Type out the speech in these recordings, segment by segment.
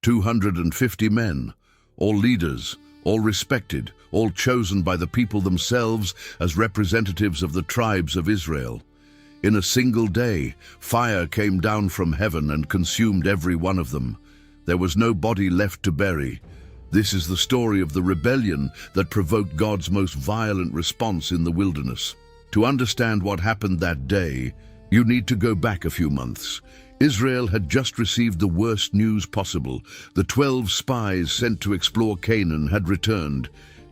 250 men, all leaders, all respected, all chosen by the people themselves as representatives of the tribes of Israel. In a single day, fire came down from heaven and consumed every one of them. There was no body left to bury. This is the story of the rebellion that provoked God's most violent response in the wilderness. To understand what happened that day, you need to go back a few months. Israel had just received the worst news possible. The 12 spies sent to explore Canaan had returned.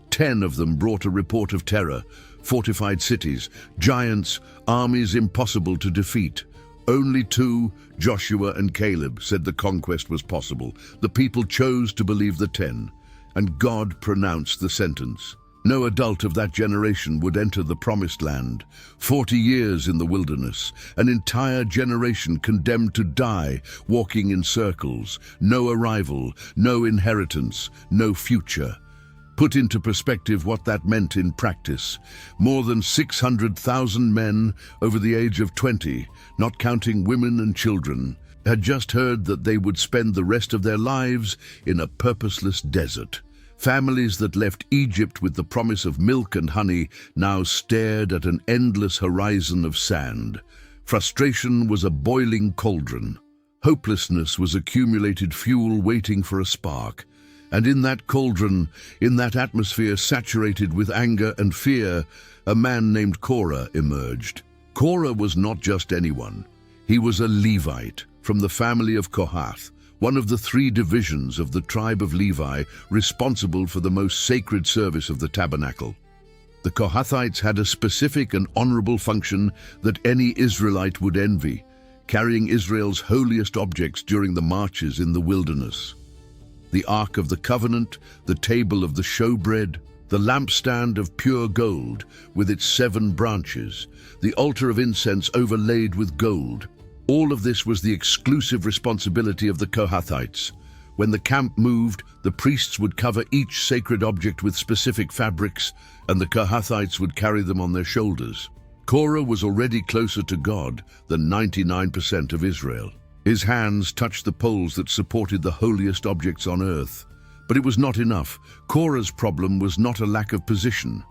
10 of them brought a report of terror, fortified cities, giants, armies impossible to defeat. Only 2, Joshua and Caleb, said the conquest was possible. The people chose to believe the 10, and God pronounced the sentence. No adult of that generation would enter the promised land. 40 years in the wilderness, an entire generation condemned to die, walking in circles. No arrival, no inheritance, no future. Put into perspective what that meant in practice. More than 600,000 men over the age of 20, not counting women and children, had just heard that they would spend the rest of their lives in a purposeless desert. Families that left Egypt with the promise of milk and honey now stared at an endless horizon of sand. Frustration was a boiling cauldron. Hopelessness was accumulated fuel waiting for a spark. And in that cauldron, in that atmosphere saturated with anger and fear, a man named Korah emerged. Korah was not just anyone. He was a Levite from the family of Kohath, one of the 3 divisions of the tribe of Levi responsible for the most sacred service of the tabernacle. The Kohathites had a specific and honorable function that any Israelite would envy, carrying Israel's holiest objects during the marches in the wilderness. The Ark of the Covenant, the table of the showbread, the lampstand of pure gold with its 7 branches, the altar of incense overlaid with gold. All of this was the exclusive responsibility of the Kohathites. When the camp moved, the priests would cover each sacred object with specific fabrics, and the Kohathites would carry them on their shoulders. Korah was already closer to God than 99% of Israel. His hands touched the poles that supported the holiest objects on earth. But it was not enough. Korah's problem was not a lack of position.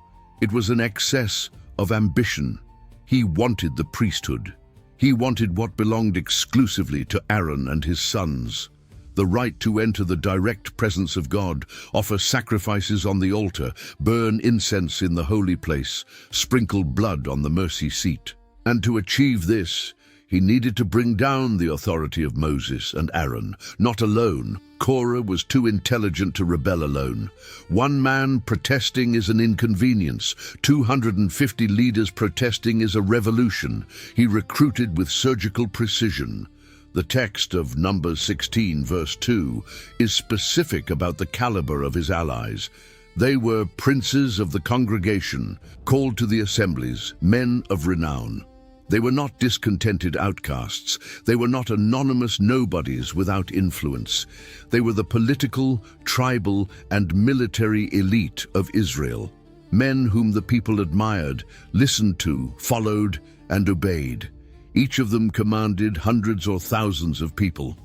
It was an excess of ambition. He wanted the priesthood. He wanted what belonged exclusively to Aaron and his sons. The right to enter the direct presence of God, offer sacrifices on the altar, burn incense in the holy place, sprinkle blood on the mercy seat. And to achieve this, he needed to bring down the authority of Moses and Aaron. Not alone. Korah was too intelligent to rebel alone. One man protesting is an inconvenience. 250 leaders protesting is a revolution. He recruited with surgical precision. The text of Numbers 16, verse 2, is specific about the caliber of his allies. They were princes of the congregation, called to the assemblies, men of renown. They were not discontented outcasts. They were not anonymous nobodies without influence. They were the political, tribal, and military elite of Israel. Men whom the people admired, listened to, followed, and obeyed. Each of them commanded hundreds or thousands of people.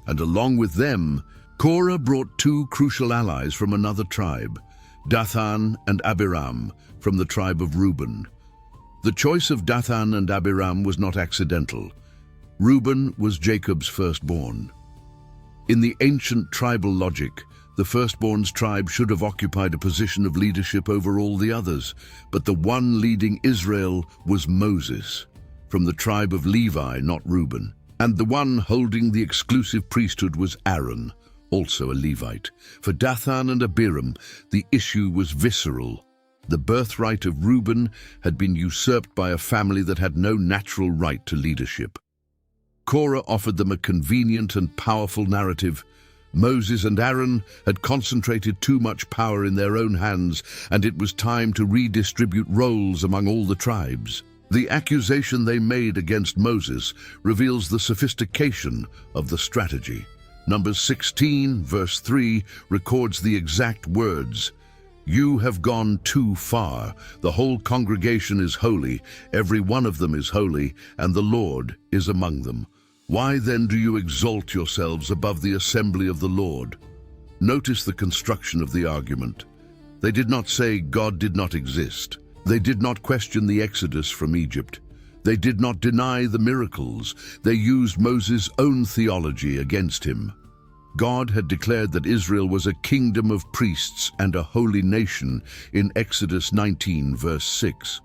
And along with them, Korah brought 2 crucial allies from another tribe, Dathan and Abiram, from the tribe of Reuben. The choice of Dathan and Abiram was not accidental. Reuben was Jacob's firstborn. In the ancient tribal logic, the firstborn's tribe should have occupied a position of leadership over all the others, but the one leading Israel was Moses, from the tribe of Levi, not Reuben. And the one holding the exclusive priesthood was Aaron, also a Levite. For Dathan and Abiram, the issue was visceral. The birthright of Reuben had been usurped by a family that had no natural right to leadership. Korah offered them a convenient and powerful narrative. Moses and Aaron had concentrated too much power in their own hands, and it was time to redistribute roles among all the tribes. The accusation they made against Moses reveals the sophistication of the strategy. Numbers 16, verse 3, records the exact words, "You have gone too far. The whole congregation is holy. Every one of them is holy, and the Lord is among them." Why then do you exalt yourselves above the assembly of the Lord? Notice the construction of the argument. They did not say God did not exist. They did not question the exodus from Egypt. They did not deny the miracles. They used Moses' own theology against him. God had declared that Israel was a kingdom of priests and a holy nation in Exodus 19, verse 6.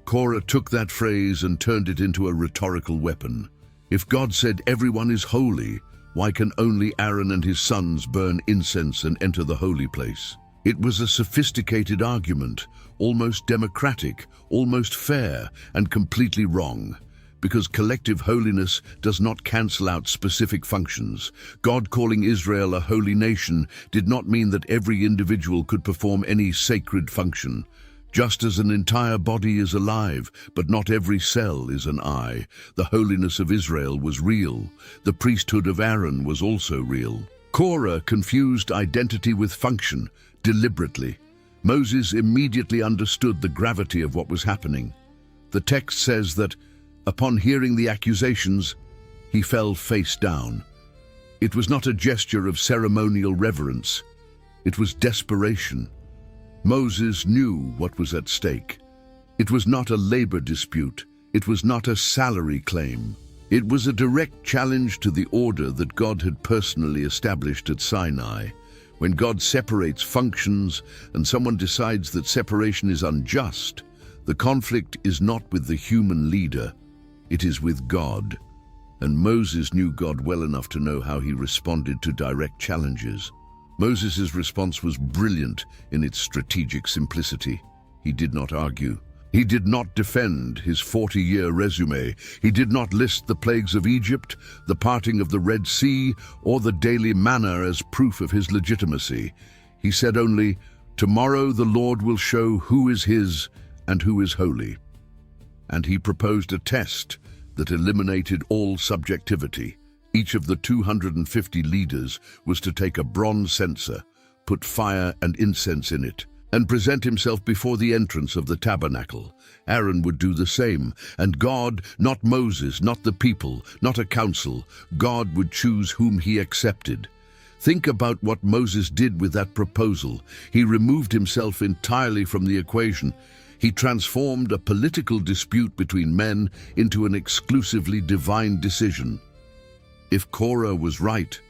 Korah took that phrase and turned it into a rhetorical weapon. If God said everyone is holy, why can only Aaron and his sons burn incense and enter the holy place? It was a sophisticated argument, almost democratic, almost fair, and completely wrong. Because collective holiness does not cancel out specific functions. God calling Israel a holy nation did not mean that every individual could perform any sacred function. Just as an entire body is alive, but not every cell is an eye, the holiness of Israel was real. The priesthood of Aaron was also real. Korah confused identity with function, deliberately. Moses immediately understood the gravity of what was happening. The text says that, upon hearing the accusations, he fell face down. It was not a gesture of ceremonial reverence. It was desperation. Moses knew what was at stake. It was not a labor dispute. It was not a salary claim. It was a direct challenge to the order that God had personally established at Sinai. When God separates functions and someone decides that separation is unjust, the conflict is not with the human leader, it is with God. And Moses knew God well enough to know how he responded to direct challenges. Moses' response was brilliant in its strategic simplicity. He did not argue. He did not defend his 40-year resume. He did not list the plagues of Egypt, the parting of the Red Sea, or the daily manna as proof of his legitimacy. He said only, "Tomorrow the Lord will show who is his and who is holy." And he proposed a test that eliminated all subjectivity. Each of the 250 leaders was to take a bronze censer, put fire and incense in it, and present himself before the entrance of the tabernacle. Aaron would do the same, and God, not Moses, not the people, not a council, God would choose whom he accepted. Think about what Moses did with that proposal. He removed himself entirely from the equation. He transformed a political dispute between men into an exclusively divine decision. If Korah was right,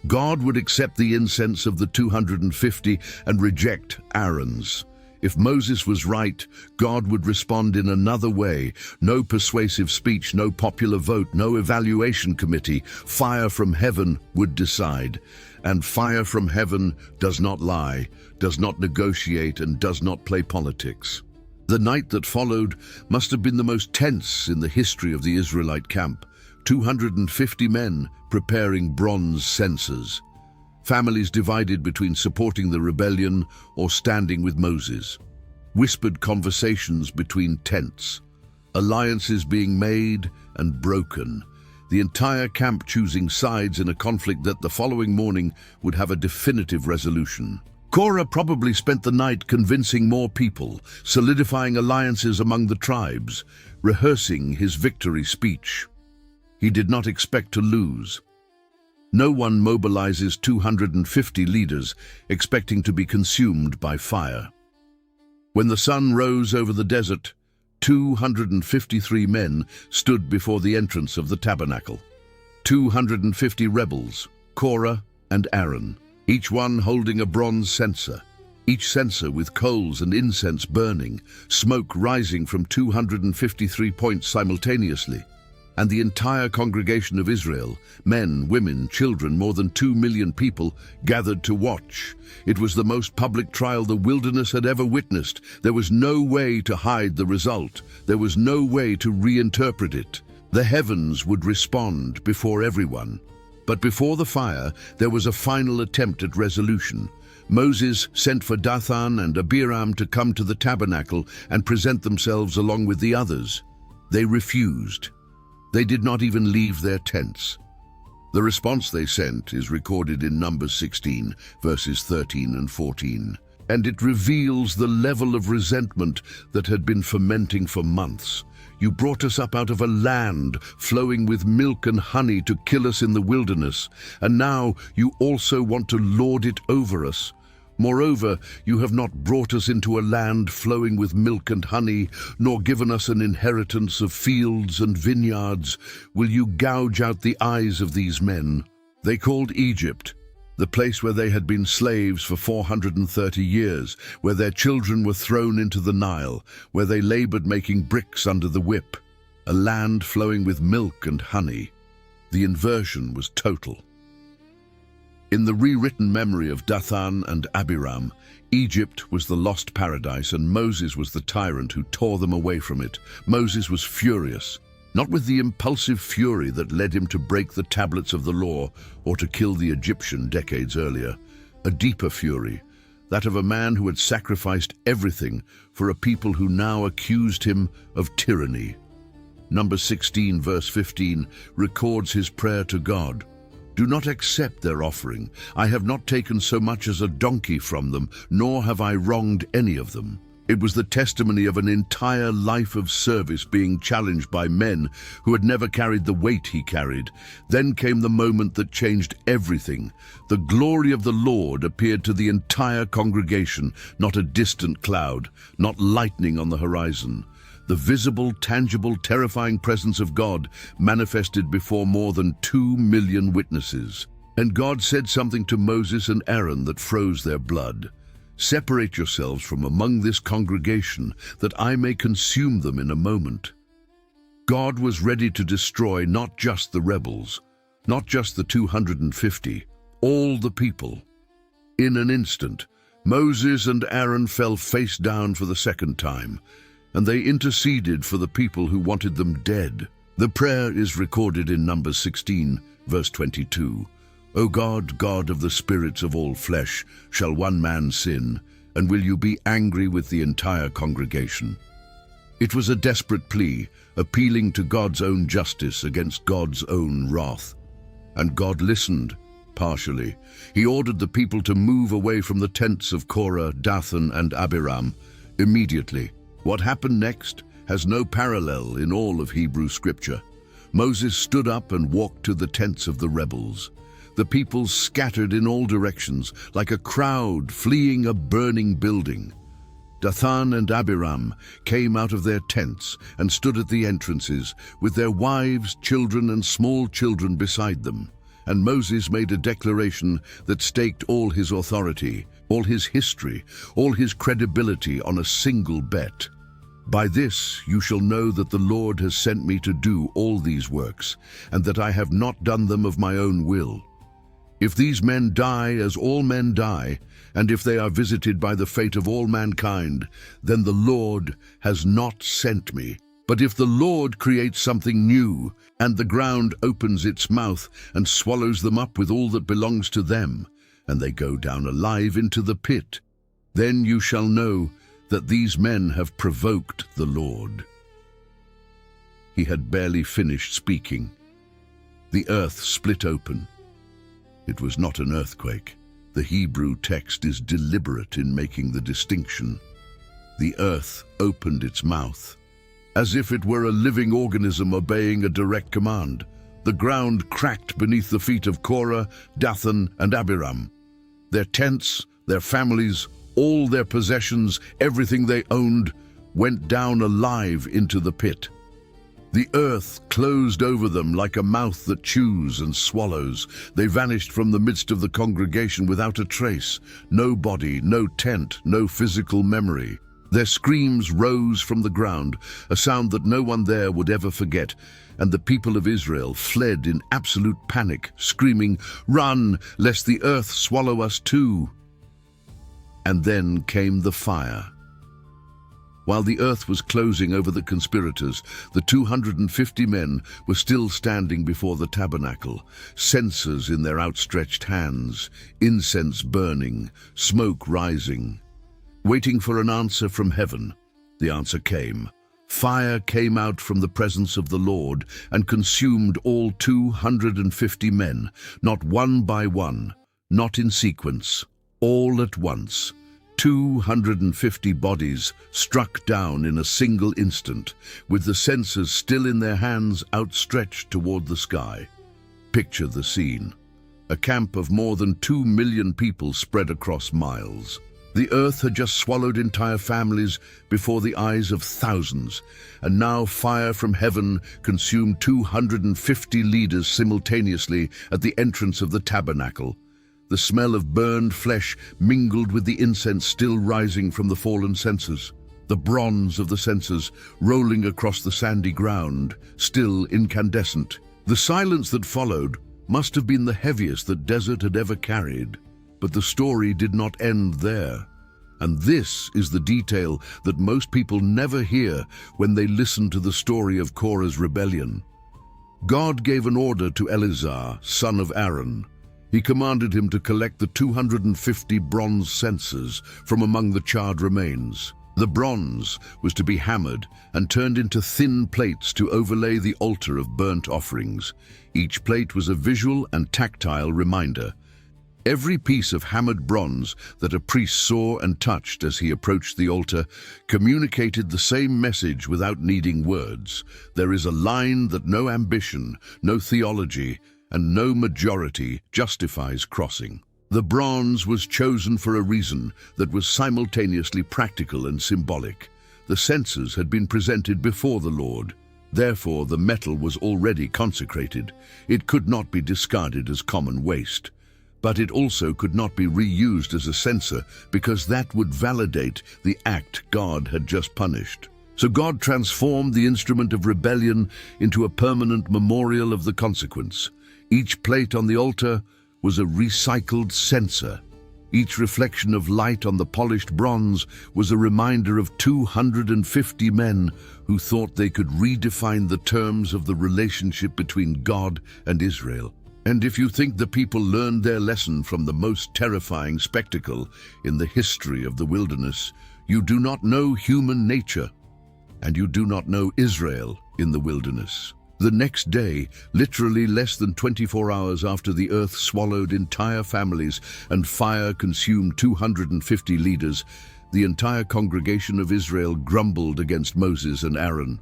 God would accept the incense of the 250 and reject Aaron's. If Moses was right, God would respond in another way. No persuasive speech, no popular vote, no evaluation committee. Fire from heaven would decide. And fire from heaven does not lie, does not negotiate, and does not play politics. The night that followed must have been the most tense in the history of the Israelite camp. 250 men preparing bronze censers. Families divided between supporting the rebellion or standing with Moses. Whispered conversations between tents. Alliances being made and broken. The entire camp choosing sides in a conflict that the following morning would have a definitive resolution. Korah probably spent the night convincing more people, solidifying alliances among the tribes, rehearsing his victory speech. He did not expect to lose. No one mobilizes 250 leaders expecting to be consumed by fire. When the sun rose over the desert, 253 men stood before the entrance of the tabernacle. 250 rebels, Korah and Aaron, each one holding a bronze censer, each censer with coals and incense burning, smoke rising from 253 points simultaneously. And the entire congregation of Israel, men, women, children, more than 2 million people, gathered to watch. It was the most public trial the wilderness had ever witnessed. There was no way to hide the result. There was no way to reinterpret it. The heavens would respond before everyone. But before the fire, there was a final attempt at resolution. Moses sent for Dathan and Abiram to come to the tabernacle and present themselves along with the others. They refused. They did not even leave their tents. The response they sent is recorded in Numbers 16, verses 13 and 14, and it reveals the level of resentment that had been fermenting for months. You brought us up out of a land flowing with milk and honey to kill us in the wilderness, and now you also want to lord it over us. Moreover, you have not brought us into a land flowing with milk and honey, nor given us an inheritance of fields and vineyards. Will you gouge out the eyes of these men? They called Egypt, the place where they had been slaves for 430 years, where their children were thrown into the Nile, where they labored making bricks under the whip, a land flowing with milk and honey. The inversion was total. In the rewritten memory of Dathan and Abiram, Egypt was the lost paradise and Moses was the tyrant who tore them away from it. Moses was furious, not with the impulsive fury that led him to break the tablets of the law or to kill the Egyptian decades earlier. A deeper fury, that of a man who had sacrificed everything for a people who now accused him of tyranny. Numbers 16, verse 15, records his prayer to God. Do not accept their offering. I have not taken so much as a donkey from them, nor have I wronged any of them. It was the testimony of an entire life of service being challenged by men who had never carried the weight he carried. Then came the moment that changed everything. The glory of the Lord appeared to the entire congregation, not a distant cloud, not lightning on the horizon. The visible, tangible, terrifying presence of God manifested before more than 2 million witnesses. And God said something to Moses and Aaron that froze their blood. Separate yourselves from among this congregation, that I may consume them in a moment. God was ready to destroy not just the rebels, not just the 250, all the people. In an instant, Moses and Aaron fell face down for the second time, and they interceded for the people who wanted them dead. The prayer is recorded in Numbers 16, verse 22. O God, God of the spirits of all flesh, shall one man sin, and will you be angry with the entire congregation? It was a desperate plea, appealing to God's own justice against God's own wrath. And God listened, partially. He ordered the people to move away from the tents of Korah, Dathan, and Abiram immediately. What happened next has no parallel in all of Hebrew scripture. Moses stood up and walked to the tents of the rebels. The people scattered in all directions, like a crowd fleeing a burning building. Dathan and Abiram came out of their tents and stood at the entrances, with their wives, children, and small children beside them. And Moses made a declaration that staked all his authority, all his history, all his credibility on a single bet. By this you shall know that the Lord has sent me to do all these works, and that I have not done them of my own will. If these men die as all men die, and if they are visited by the fate of all mankind, then the Lord has not sent me. But if the Lord creates something new, and the ground opens its mouth and swallows them up with all that belongs to them, and they go down alive into the pit, then you shall know that these men have provoked the Lord. He had barely finished speaking. The earth split open. It was not an earthquake. The Hebrew text is deliberate in making the distinction. The earth opened its mouth, as if it were a living organism obeying a direct command. The ground cracked beneath the feet of Korah, Dathan, and Abiram. Their tents, their families, all their possessions, everything they owned, went down alive into the pit. The earth closed over them like a mouth that chews and swallows. They vanished from the midst of the congregation without a trace. No body, no tent, no physical memory. Their screams rose from the ground, a sound that no one there would ever forget, and the people of Israel fled in absolute panic, screaming, "Run, lest the earth swallow us too." And then came the fire. While the earth was closing over the conspirators, the 250 men were still standing before the tabernacle, censers in their outstretched hands, incense burning, smoke rising. Waiting for an answer from heaven, the answer came. Fire came out from the presence of the Lord and consumed all 250 men, not one by one, not in sequence, all at once. 250 bodies struck down in a single instant, with the censers still in their hands outstretched toward the sky. Picture the scene. A camp of more than 2 million people spread across miles. The earth had just swallowed entire families before the eyes of thousands, and now fire from heaven consumed 250 leaders simultaneously at the entrance of the tabernacle. The smell of burned flesh mingled with the incense still rising from the fallen censers. The bronze of the censers rolling across the sandy ground, still incandescent. The silence that followed must have been the heaviest the desert had ever carried. But the story did not end there. And this is the detail that most people never hear when they listen to the story of Korah's rebellion. God gave an order to Eleazar, son of Aaron. He commanded him to collect the 250 bronze censers from among the charred remains. The bronze was to be hammered and turned into thin plates to overlay the altar of burnt offerings. Each plate was a visual and tactile reminder. Every piece of hammered bronze that a priest saw and touched as he approached the altar communicated the same message without needing words. There is a line that no ambition, no theology, and no majority justifies crossing. The bronze was chosen for a reason that was simultaneously practical and symbolic. The censers had been presented before the Lord. Therefore, the metal was already consecrated. It could not be discarded as common waste. But it also could not be reused as a censer because that would validate the act God had just punished. So God transformed the instrument of rebellion into a permanent memorial of the consequence. Each plate on the altar was a recycled censer. Each reflection of light on the polished bronze was a reminder of 250 men who thought they could redefine the terms of the relationship between God and Israel. And if you think the people learned their lesson from the most terrifying spectacle in the history of the wilderness, you do not know human nature, and you do not know Israel in the wilderness. The next day, literally less than 24 hours after the earth swallowed entire families and fire consumed 250 leaders, the entire congregation of Israel grumbled against Moses and Aaron.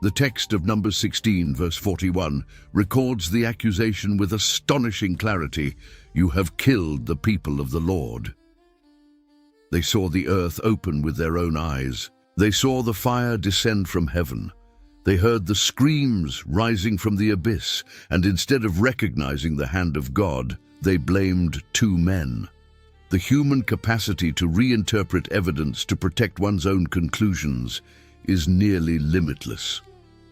The text of Numbers 16, verse 41, records the accusation with astonishing clarity: "You have killed the people of the Lord." They saw the earth open with their own eyes. They saw the fire descend from heaven. They heard the screams rising from the abyss, and instead of recognizing the hand of God, they blamed two men. The human capacity to reinterpret evidence to protect one's own conclusions is nearly limitless.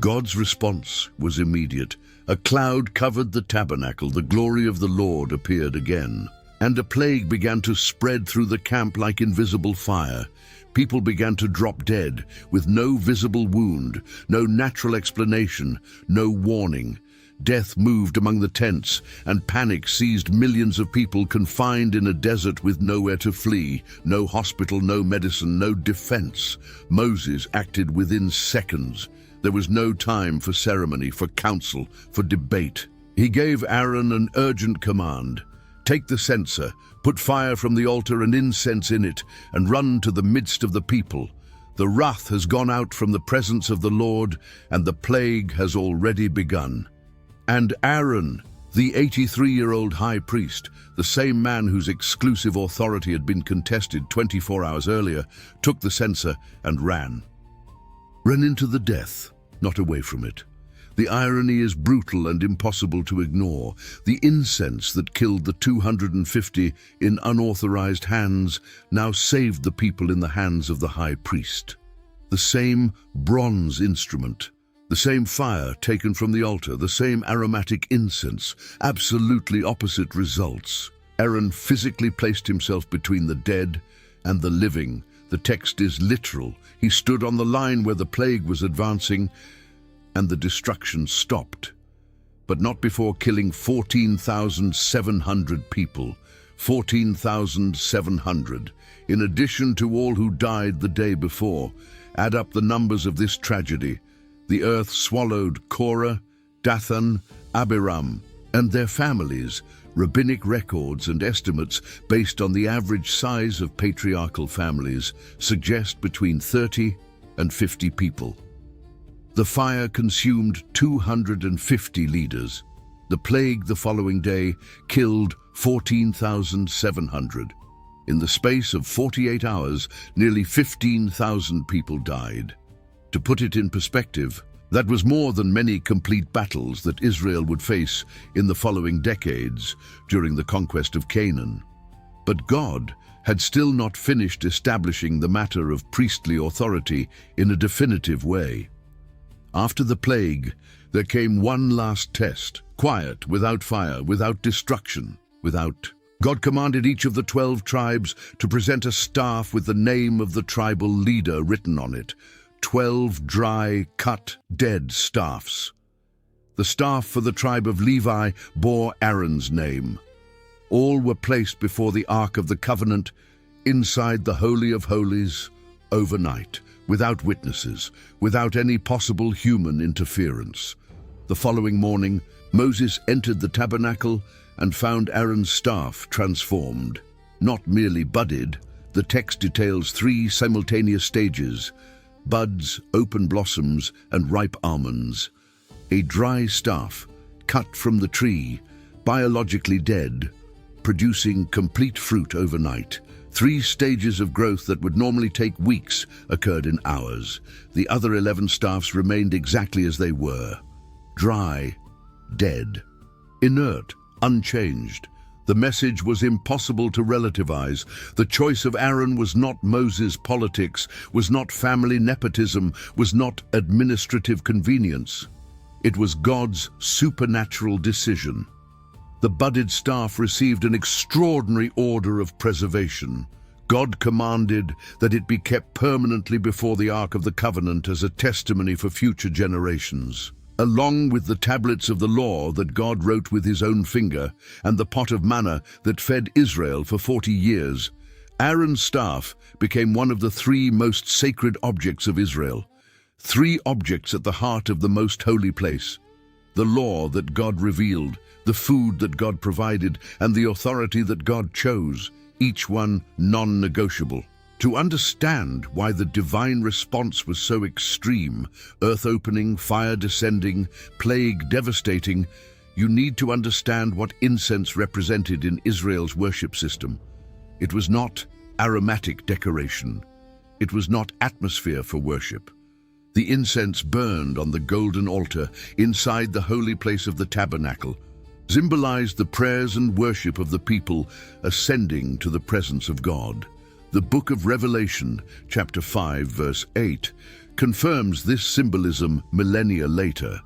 God's response was immediate. A cloud covered the tabernacle, the glory of the Lord appeared again. And a plague began to spread through the camp like invisible fire. People began to drop dead, with no visible wound, no natural explanation, no warning. Death moved among the tents, and panic seized millions of people confined in a desert with nowhere to flee, no hospital, no medicine, no defense. Moses acted within seconds. There was no time for ceremony, for counsel, for debate. He gave Aaron an urgent command: "Take the censer, put fire from the altar and incense in it, and run to the midst of the people. The wrath has gone out from the presence of the Lord, and the plague has already begun." And Aaron, the 83-year-old high priest, the same man whose exclusive authority had been contested 24 hours earlier, took the censer and ran into the death, not away from it. The irony is brutal and impossible to ignore. The incense that killed the 250 in unauthorized hands now saved the people in the hands of the high priest. The same bronze instrument, the same fire taken from the altar, the same aromatic incense, absolutely opposite results. Aaron physically placed himself between the dead and the living. The text is literal. He stood on the line where the plague was advancing, and the destruction stopped. But not before killing 14,700 people. 14,700. In addition to all who died the day before. Add up the numbers of this tragedy. The earth swallowed Korah, Dathan, Abiram, and their families, Rabbinic records and estimates based on the average size of patriarchal families suggest between 30 and 50 people. The fire consumed 250 leaders. The plague the following day killed 14,700. In the space of 48 hours, nearly 15,000 people died. To put it in perspective, that was more than many complete battles that Israel would face in the following decades during the conquest of Canaan. But God had still not finished establishing the matter of priestly authority in a definitive way. After the plague, there came one last test: quiet, without fire, without destruction, without... God commanded each of the 12 tribes to present a staff with the name of the tribal leader written on it. 12 dry, cut, dead staffs. The staff for the tribe of Levi bore Aaron's name. All were placed before the Ark of the Covenant, inside the Holy of Holies, overnight, without witnesses, without any possible human interference. The following morning, Moses entered the tabernacle and found Aaron's staff transformed. Not merely budded, the text details 3 simultaneous stages: buds, open blossoms, and ripe almonds. A dry staff, cut from the tree, biologically dead, producing complete fruit overnight. 3 stages of growth that would normally take weeks occurred in hours. The other 11 staffs remained exactly as they were: dry, dead, inert, unchanged. The message was impossible to relativize. The choice of Aaron was not Moses' politics, was not family nepotism, was not administrative convenience. It was God's supernatural decision. The budded staff received an extraordinary order of preservation. God commanded that it be kept permanently before the Ark of the Covenant as a testimony for future generations. Along with the tablets of the law that God wrote with his own finger and the pot of manna that fed Israel for 40 years, Aaron's staff became one of the 3 most sacred objects of Israel. 3 objects at the heart of the most holy place: the law that God revealed, the food that God provided, and the authority that God chose, each one non-negotiable. To understand why the divine response was so extreme, earth opening, fire descending, plague devastating, you need to understand what incense represented in Israel's worship system. It was not aromatic decoration. It was not atmosphere for worship. The incense burned on the golden altar inside the holy place of the tabernacle, symbolized the prayers and worship of the people ascending to the presence of God. The book of Revelation, chapter 5, verse 8, confirms this symbolism millennia later.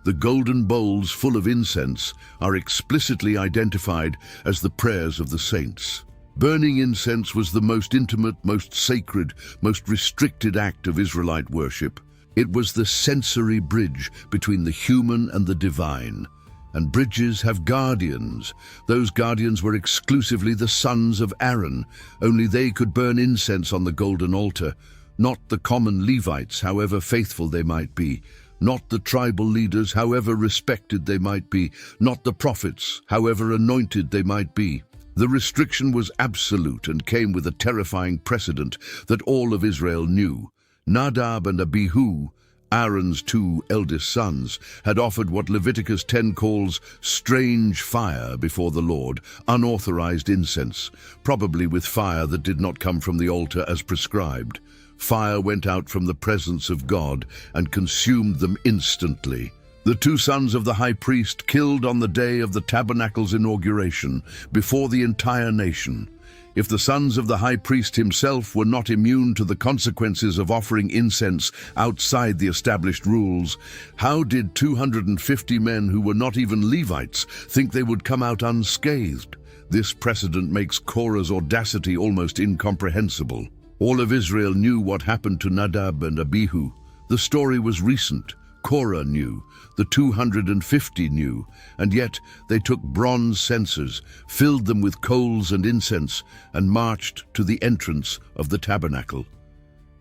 The golden bowls full of incense are explicitly identified as the prayers of the saints. Burning incense was the most intimate, most sacred, most restricted act of Israelite worship. It was the sensory bridge between the human and the divine. And bridges have guardians. Those guardians were exclusively the sons of Aaron. Only they could burn incense on the golden altar, not the common Levites, however faithful they might be, not the tribal leaders, however respected they might be, not the prophets, however anointed they might be. The restriction was absolute and came with a terrifying precedent that all of Israel knew. Nadab and Abihu, Aaron's 2 eldest sons, had offered what Leviticus 10 calls strange fire before the Lord, unauthorized incense, probably with fire that did not come from the altar as prescribed. Fire went out from the presence of God and consumed them instantly. The 2 sons of the high priest killed on the day of the tabernacle's inauguration, before the entire nation. If the sons of the high priest himself were not immune to the consequences of offering incense outside the established rules, how did 250 men who were not even Levites think they would come out unscathed? This precedent makes Korah's audacity almost incomprehensible. All of Israel knew what happened to Nadab and Abihu. The story was recent. Korah knew, the 250 knew, and yet they took bronze censers, filled them with coals and incense, and marched to the entrance of the tabernacle.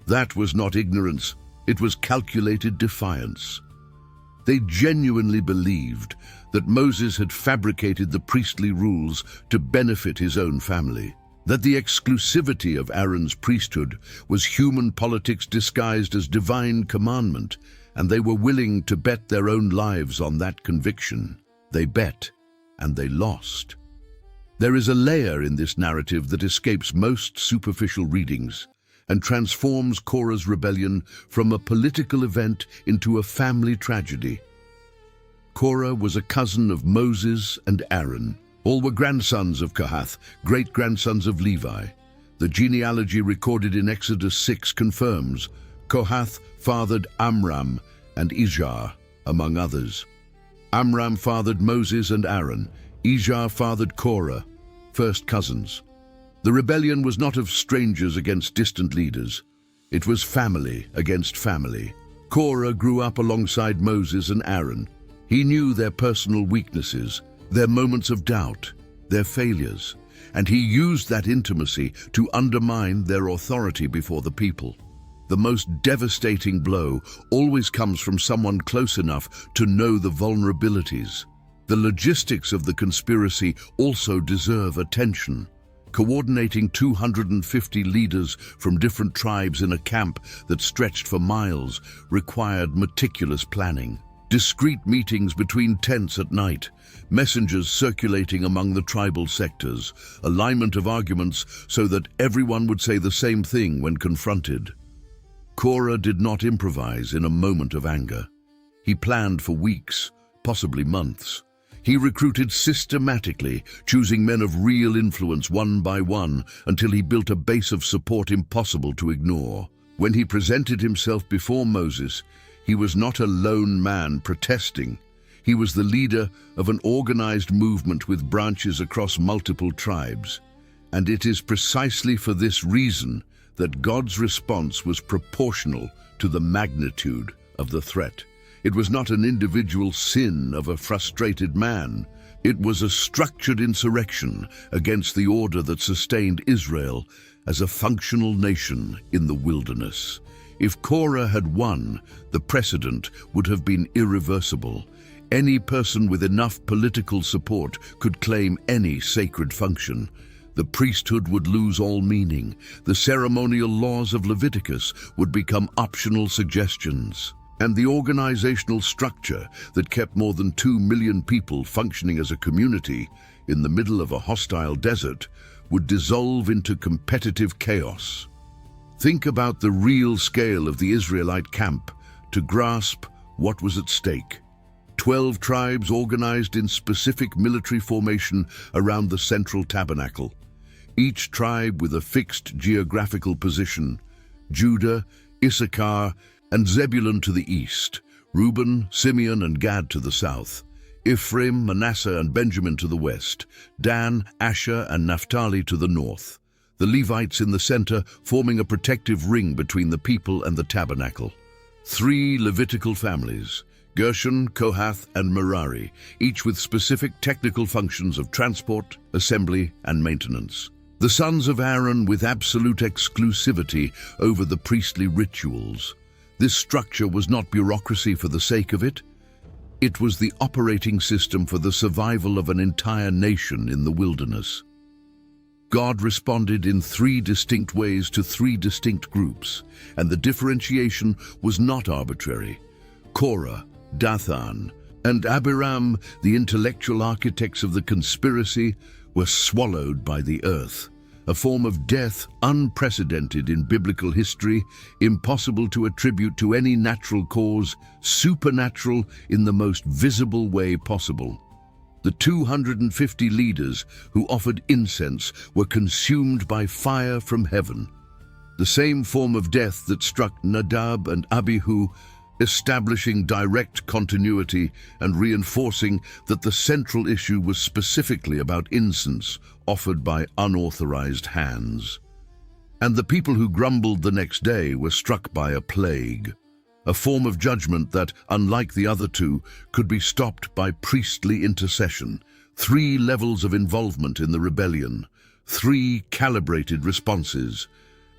That was not ignorance, it was calculated defiance. They genuinely believed that Moses had fabricated the priestly rules to benefit his own family, that the exclusivity of Aaron's priesthood was human politics disguised as divine commandment, and they were willing to bet their own lives on that conviction. They bet, and they lost. There is a layer in this narrative that escapes most superficial readings and transforms Korah's rebellion from a political event into a family tragedy. Korah was a cousin of Moses and Aaron. All were grandsons of Kohath, great-grandsons of Levi. The genealogy recorded in Exodus 6 confirms Kohath fathered Amram and Izhar, among others. Amram fathered Moses and Aaron. Izhar fathered Korah, first cousins. The rebellion was not of strangers against distant leaders. It was family against family. Korah grew up alongside Moses and Aaron. He knew their personal weaknesses, their moments of doubt, their failures, and he used that intimacy to undermine their authority before the people. The most devastating blow always comes from someone close enough to know the vulnerabilities. The logistics of the conspiracy also deserve attention. Coordinating 250 leaders from different tribes in a camp that stretched for miles required meticulous planning. Discreet meetings between tents at night, messengers circulating among the tribal sectors, alignment of arguments so that everyone would say the same thing when confronted. Korah did not improvise in a moment of anger. He planned for weeks, possibly months. He recruited systematically, choosing men of real influence one by one until he built a base of support impossible to ignore. When he presented himself before Moses, he was not a lone man protesting. He was the leader of an organized movement with branches across multiple tribes. And it is precisely for this reason that God's response was proportional to the magnitude of the threat. It was not an individual sin of a frustrated man. It was a structured insurrection against the order that sustained Israel as a functional nation in the wilderness. If Korah had won, the precedent would have been irreversible. Any person with enough political support could claim any sacred function. The priesthood would lose all meaning. The ceremonial laws of Leviticus would become optional suggestions. And the organizational structure that kept more than 2 million people functioning as a community in the middle of a hostile desert would dissolve into competitive chaos. Think about the real scale of the Israelite camp to grasp what was at stake. 12 tribes organized in specific military formation around the central tabernacle, each tribe with a fixed geographical position: Judah, Issachar, and Zebulun to the east, Reuben, Simeon, and Gad to the south, Ephraim, Manasseh, and Benjamin to the west, Dan, Asher, and Naphtali to the north. The Levites in the center forming a protective ring between the people and the tabernacle. 3 Levitical families, Gershon, Kohath, and Merari, each with specific technical functions of transport, assembly, and maintenance. The sons of Aaron with absolute exclusivity over the priestly rituals. This structure was not bureaucracy for the sake of it. It was the operating system for the survival of an entire nation in the wilderness. God responded in 3 distinct ways to 3 distinct groups, and the differentiation was not arbitrary. Korah, Dathan, and Abiram, the intellectual architects of the conspiracy, were swallowed by the earth. A form of death unprecedented in biblical history, impossible to attribute to any natural cause, supernatural in the most visible way possible. The 250 leaders who offered incense were consumed by fire from heaven. The same form of death that struck Nadab and Abihu, establishing direct continuity and reinforcing that the central issue was specifically about incense offered by unauthorized hands. And the people who grumbled the next day were struck by a plague, a form of judgment that, unlike the other 2, could be stopped by priestly intercession. 3 levels of involvement in the rebellion, 3 calibrated responses.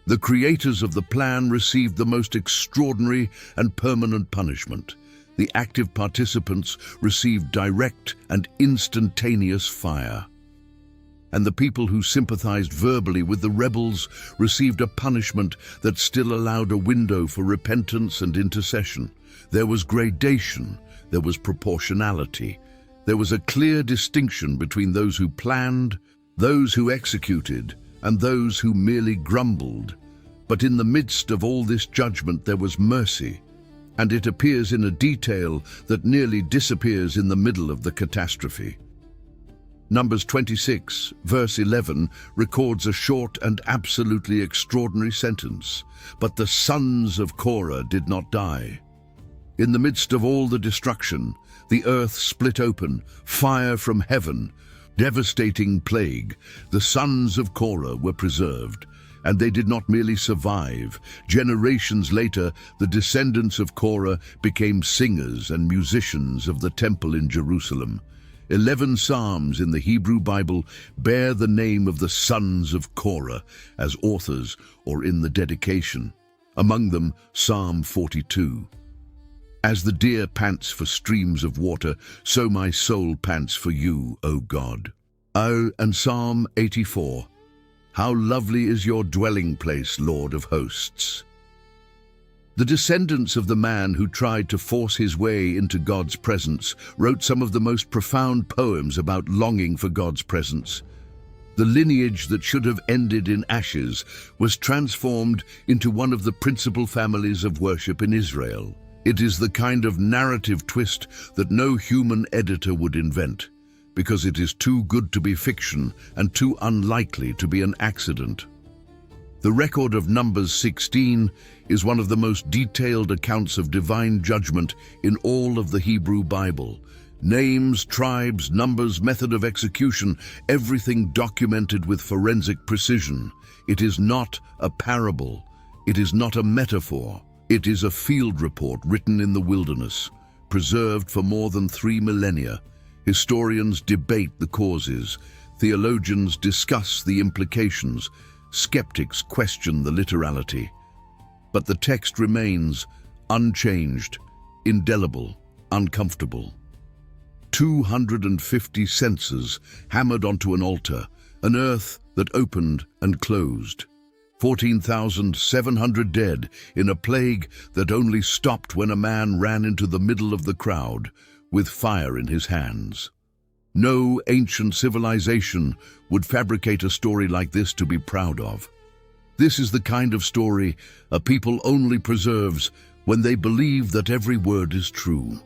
The creators of the plan received the most extraordinary and permanent punishment. The active participants received direct and instantaneous fire. And the people who sympathized verbally with the rebels received a punishment that still allowed a window for repentance and intercession. There was gradation, there was proportionality. There was a clear distinction between those who planned, those who executed, and those who merely grumbled. But in the midst of all this judgment there was mercy, and it appears in a detail that nearly disappears in the middle of the catastrophe. Numbers 26, verse 11, records a short and absolutely extraordinary sentence. But the sons of Korah did not die. In the midst of all the destruction, the earth split open, fire from heaven, devastating plague. The sons of Korah were preserved, and they did not merely survive. Generations later, the descendants of Korah became singers and musicians of the temple in Jerusalem. 11 Psalms in the Hebrew Bible bear the name of the sons of Korah as authors or in the dedication. Among them, Psalm 42. As the deer pants for streams of water, so my soul pants for you, O God. Oh, and Psalm 84. How lovely is your dwelling place, Lord of hosts. The descendants of the man who tried to force his way into God's presence wrote some of the most profound poems about longing for God's presence. The lineage that should have ended in ashes was transformed into one of the principal families of worship in Israel. It is the kind of narrative twist that no human editor would invent, because it is too good to be fiction and too unlikely to be an accident. The record of Numbers 16 is one of the most detailed accounts of divine judgment in all of the Hebrew Bible. Names, tribes, numbers, method of execution, everything documented with forensic precision. It is not a parable. It is not a metaphor. It is a field report written in the wilderness, preserved for more than 3 millennia. Historians debate the causes. Theologians discuss the implications. Skeptics question the literality. But the text remains unchanged, indelible, uncomfortable. 250 censers hammered onto an altar, an earth that opened and closed. 14,700 dead in a plague that only stopped when a man ran into the middle of the crowd with fire in his hands. No ancient civilization would fabricate a story like this to be proud of. This is the kind of story a people only preserves when they believe that every word is true.